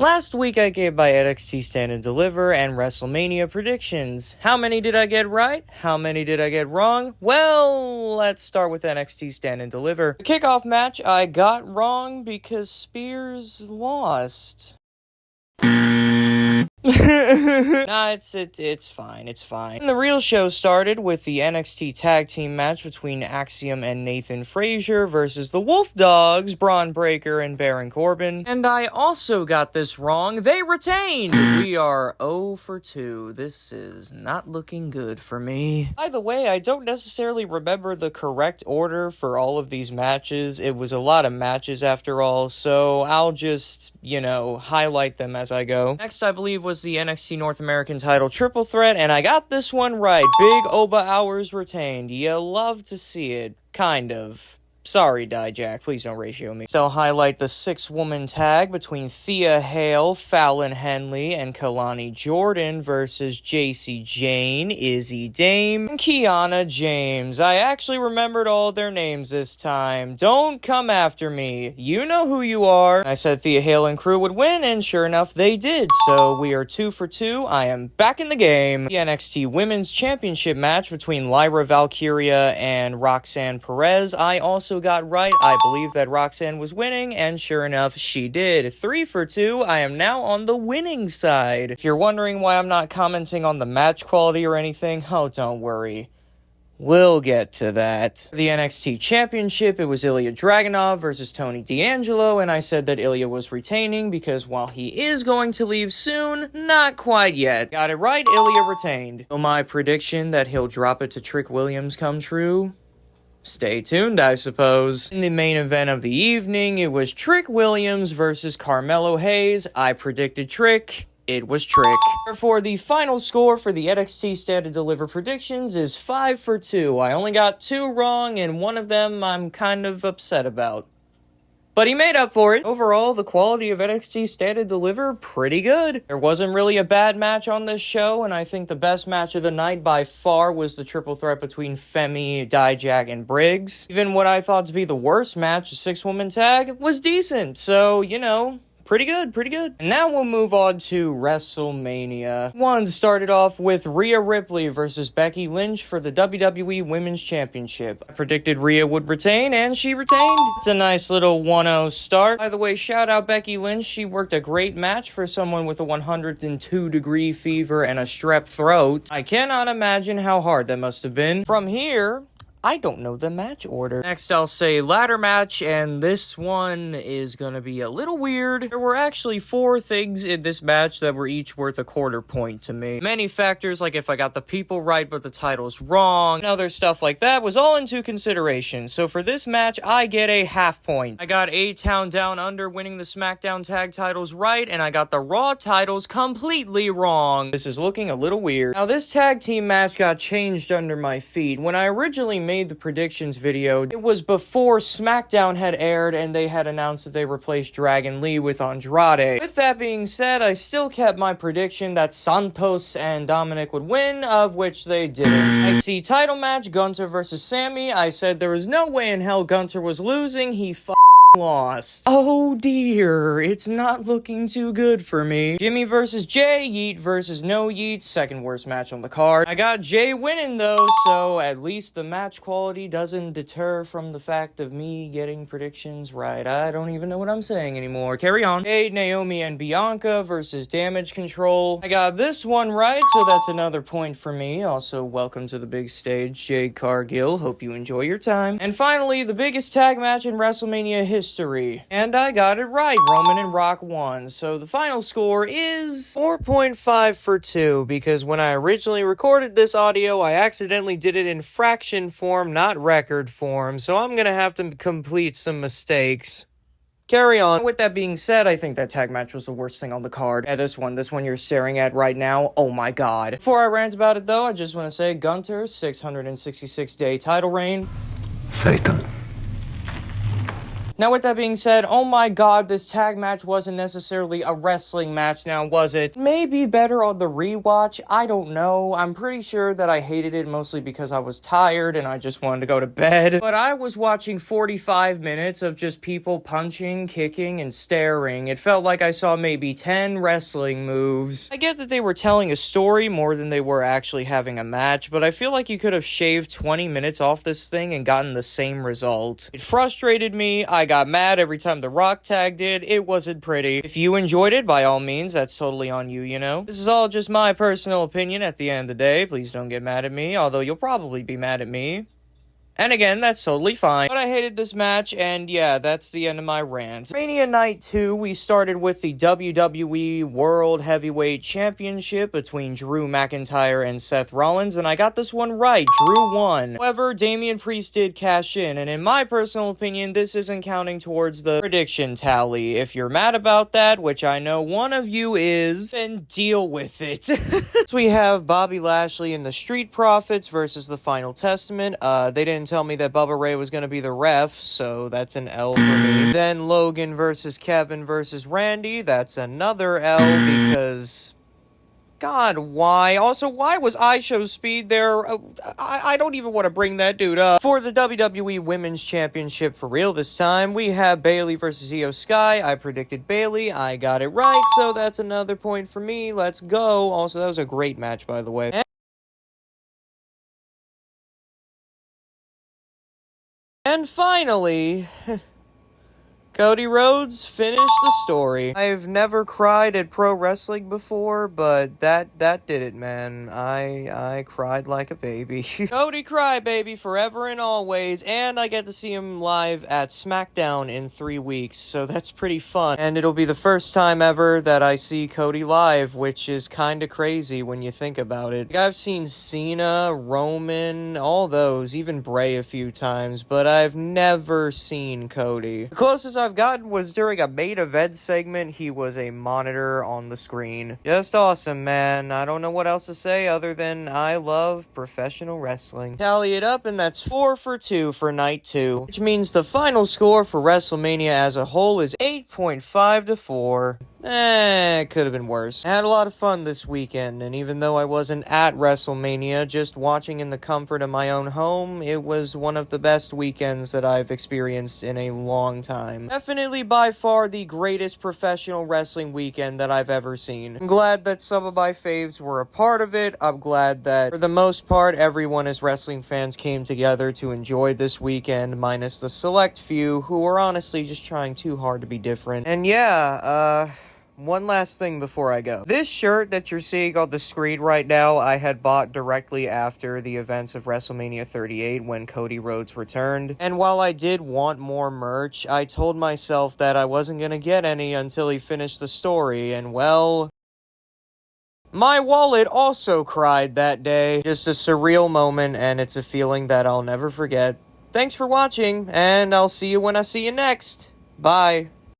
Last week I gave my NXT Stand and Deliver and Wrestlemania predictions. How many did I get right? How many did I get wrong? Well, let's start with NXT Stand and Deliver. The kickoff match I got wrong because Spears lost. Nah, it's fine, it's fine. And the real show started with the NXT tag team match between Axiom and Nathan Frazier versus the Wolf Dogs, Braun Breaker and Baron Corbin. And I also got this wrong. They retained! We are 0 for 2. This is not looking good for me. By the way, I don't necessarily remember the correct order for all of these matches. It was a lot of matches after all, so I'll just, highlight them as I go. Next, I believe, was the NXT North American title triple threat, and I got this one right. Big Oba Hours retained. You love to see it. Kind of. Sorry, Dijak, please don't ratio me. So I'll highlight the 6-woman tag between Thea Hale, Fallon Henley, and Kalani Jordan versus JC Jane, Izzy Dame, and Kiana James. I actually remembered all their names this time. Don't come after me. You know who you are. I said Thea Hale and crew would win, and sure enough, they did. So we are 2 for 2. I am back in the game. The NXT Women's Championship match between Lyra Valkyria and Roxanne Perez. I also got right. I believe that Roxanne was winning, and sure enough, she did. 3 for 2. I am now on the winning side. If you're wondering why I'm not commenting on the match quality or anything, oh, don't worry. We'll get to that. The NXT Championship, it was Ilya Dragunov versus Tony D'Angelo, and I said that Ilya was retaining because while he is going to leave soon, not quite yet. Got it right, Ilya retained. So my prediction that he'll drop it to Trick Williams come true? Stay tuned, I suppose. In the main event of the evening, it was Trick Williams versus Carmelo Hayes. I predicted Trick. It was Trick. Therefore, the final score for the NXT Stand and Deliver predictions is 5 for 2. I only got 2 wrong, and one of them I'm kind of upset about. But he made up for it. Overall, the quality of NXT Stand and Deliver, pretty good. There wasn't really a bad match on this show, and I think the best match of the night by far was the triple threat between Femi, Dijak, and Briggs. Even what I thought to be the worst match, the 6-woman tag, was decent. So, pretty good, pretty good. And now we'll move on to WrestleMania. One started off with Rhea Ripley versus Becky Lynch for the WWE Women's Championship. I predicted Rhea would retain, and she retained. It's a nice little 1-0 start. By the way, shout out Becky Lynch. She worked a great match for someone with a 102-degree fever and a strep throat. I cannot imagine how hard that must have been. From here, I don't know the match order. Next, I'll say ladder match, and this one is gonna be a little weird. There were actually 4 things in this match that were each worth a quarter point to me. Many factors, like if I got the people right but the titles wrong, and other stuff like that, was all into consideration. So for this match, I get a half point. I got A-Town Down Under winning the Smackdown tag titles right, and I got the Raw titles completely wrong. This is looking a little weird. Now, this tag team match got changed under my feet. When I originally made the predictions video, it was before SmackDown had aired and they had announced that they replaced Dragon Lee with Andrade. With that being said, I still kept my prediction that Santos and Dominic would win, of which they didn't. I see title match, Gunther versus Sammy. I said there was no way in hell Gunther was losing. He lost. Oh dear, it's not looking too good for me. Jimmy versus Jay, Yeet versus No Yeet, second worst match on the card. I got Jay winning though, so at least the match quality doesn't deter from the fact of me getting predictions right. I don't even know what I'm saying anymore. Carry on. Jade, Naomi, and Bianca versus Damage Control. I got this one right, so that's another point for me. Also, welcome to the big stage, Jade Cargill. Hope you enjoy your time. And finally, the biggest tag match in WrestleMania history. And I got it right. Roman and Rock won. So the final score is 4.5 for 2, because when I originally recorded this audio, I accidentally did it in fraction form, not record form. So I'm gonna have to complete some mistakes. Carry on. With that being said, I think that tag match was the worst thing on the card. Yeah, this one you're staring at right now, oh my god. Before I rant about it though, I just want to say Gunther, 666-day title reign. Satan. Now, with that being said, oh my god, this tag match wasn't necessarily a wrestling match now, was it? Maybe better on the rewatch, I don't know. I'm pretty sure that I hated it mostly because I was tired and I just wanted to go to bed. But I was watching 45 minutes of just people punching, kicking, and staring. It felt like I saw maybe 10 wrestling moves. I get that they were telling a story more than they were actually having a match, but I feel like you could have shaved 20 minutes off this thing and gotten the same result. It frustrated me, I got mad every time The Rock tagged it wasn't pretty. If you enjoyed it, by all means, that's totally on you, you know? This is all just my personal opinion at the end of the day, please don't get mad at me, although you'll probably be mad at me. And again, that's totally fine. But I hated this match, and yeah, that's the end of my rant. Mania Night 2, we started with the WWE World Heavyweight Championship between Drew McIntyre and Seth Rollins, and I got this one right. Drew won. However, Damian Priest did cash in, and in my personal opinion, this isn't counting towards the prediction tally. If you're mad about that, which I know one of you is, then deal with it. So we have Bobby Lashley and the Street Profits versus the Final Testament. They didn't tell me that Bubba Ray was going to be the ref, so that's an L for me. Then Logan versus Kevin versus Randy, that's another L because... God, why? Also, why was IShowSpeed there? I don't even want to bring that dude up. For the WWE Women's Championship for real this time, we have Bayley versus Io Sky. I predicted Bayley. I got it right, so that's another point for me. Let's go. Also, that was a great match, by the way. And finally, Cody Rhodes finished the story. I've never cried at pro wrestling before, but that did it, man. I cried like a baby. Cody Crybaby forever and always, and I get to see him live at Smackdown in 3 weeks, so that's pretty fun. And it'll be the first time ever that I see Cody live, which is kinda crazy when you think about it. Like, I've seen Cena, Roman, all those, even Bray a few times, but I've never seen Cody. The closest I've gotten was during a main event segment. He was a monitor on the screen. Just awesome, man. I don't know what else to say other than I love professional wrestling. Tally it up, and that's 4 for 2 for night 2, which means the final score for WrestleMania as a whole is 8.5 to 4. It could have been worse. I had a lot of fun this weekend, and even though I wasn't at WrestleMania, just watching in the comfort of my own home, it was one of the best weekends that I've experienced in a long time. Definitely by far the greatest professional wrestling weekend that I've ever seen. I'm glad that some of my faves were a part of it. I'm glad that, for the most part, everyone as wrestling fans came together to enjoy this weekend, minus the select few who were honestly just trying too hard to be different. And yeah, one last thing before I go. This shirt that you're seeing on the screen right now, I had bought directly after the events of WrestleMania 38 when Cody Rhodes returned. And while I did want more merch, I told myself that I wasn't gonna get any until he finished the story, and well... my wallet also cried that day. Just a surreal moment, and it's a feeling that I'll never forget. Thanks for watching, and I'll see you when I see you next. Bye.